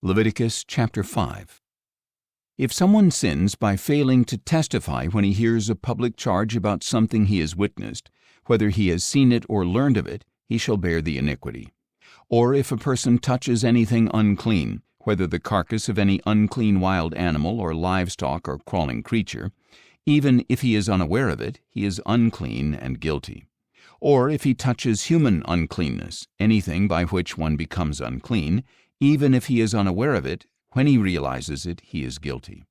Leviticus chapter 5. If someone sins by failing to testify when he hears a public charge about something he has witnessed, whether he has seen it or learned of it, he shall bear the iniquity. Or if a person touches anything unclean, whether the carcass of any unclean wild animal or livestock or crawling creature, even if he is unaware of it, he is unclean and guilty. Or if he touches human uncleanness, anything by which one becomes unclean, even if he is unaware of it, when he realizes it, he is guilty.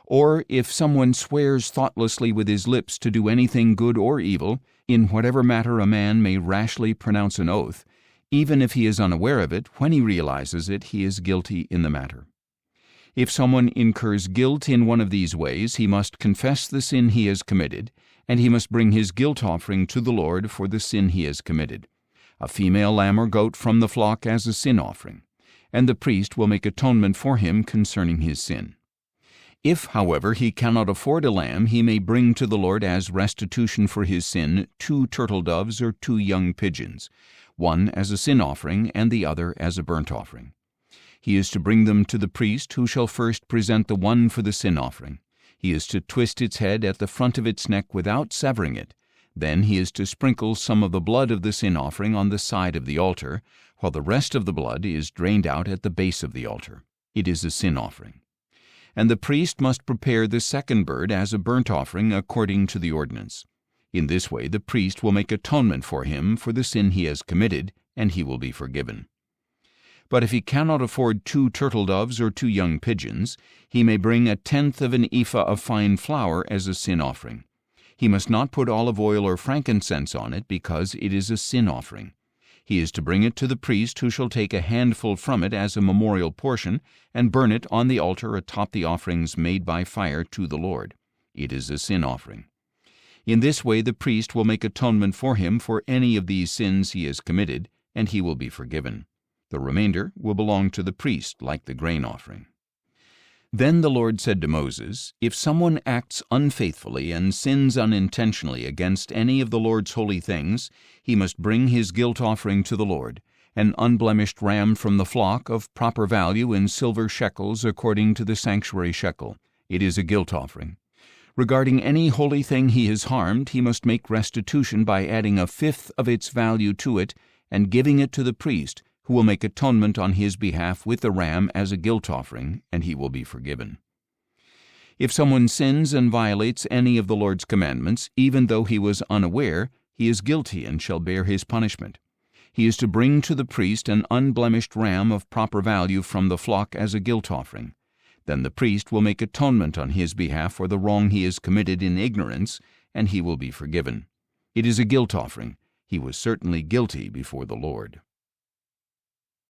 Or if someone swears thoughtlessly with his lips to do anything good or evil, in whatever matter a man may rashly pronounce an oath, even if he is unaware of it, when he realizes it, he is guilty in the matter. If someone incurs guilt in one of these ways, he must confess the sin he has committed, and he must bring his guilt offering to the Lord for the sin he has committed, a female lamb or goat from the flock as a sin offering, and the priest will make atonement for him concerning his sin. If, however, he cannot afford a lamb, he may bring to the Lord as restitution for his sin 2 turtle doves or 2 young pigeons, one as a sin offering and the other as a burnt offering. He is to bring them to the priest, who shall first present the one for the sin offering. He is to twist its head at the front of its neck without severing it. Then he is to sprinkle some of the blood of the sin offering on the side of the altar, while the rest of the blood is drained out at the base of the altar. It is a sin offering. And the priest must prepare the second bird as a burnt offering according to the ordinance. In this way the priest will make atonement for him for the sin he has committed, and he will be forgiven. But if he cannot afford 2 turtle doves or 2 young pigeons, he may bring 1/10 of an ephah of fine flour as a sin offering. He must not put olive oil or frankincense on it, because it is a sin offering. He is to bring it to the priest, who shall take a handful from it as a memorial portion and burn it on the altar atop the offerings made by fire to the Lord. It is a sin offering. In this way the priest will make atonement for him for any of these sins he has committed, and he will be forgiven. The remainder will belong to the priest, like the grain offering. Then the Lord said to Moses, "If someone acts unfaithfully and sins unintentionally against any of the Lord's holy things, he must bring his guilt offering to the Lord, an unblemished ram from the flock of proper value in silver shekels according to the sanctuary shekel. It is a guilt offering. Regarding any holy thing he has harmed, he must make restitution by adding 1/5 of its value to it and giving it to the priest, who will make atonement on his behalf with the ram as a guilt offering, and he will be forgiven. If someone sins and violates any of the Lord's commandments, even though he was unaware, he is guilty and shall bear his punishment. He is to bring to the priest an unblemished ram of proper value from the flock as a guilt offering. Then the priest will make atonement on his behalf for the wrong he has committed in ignorance, and he will be forgiven. It is a guilt offering. He was certainly guilty before the Lord.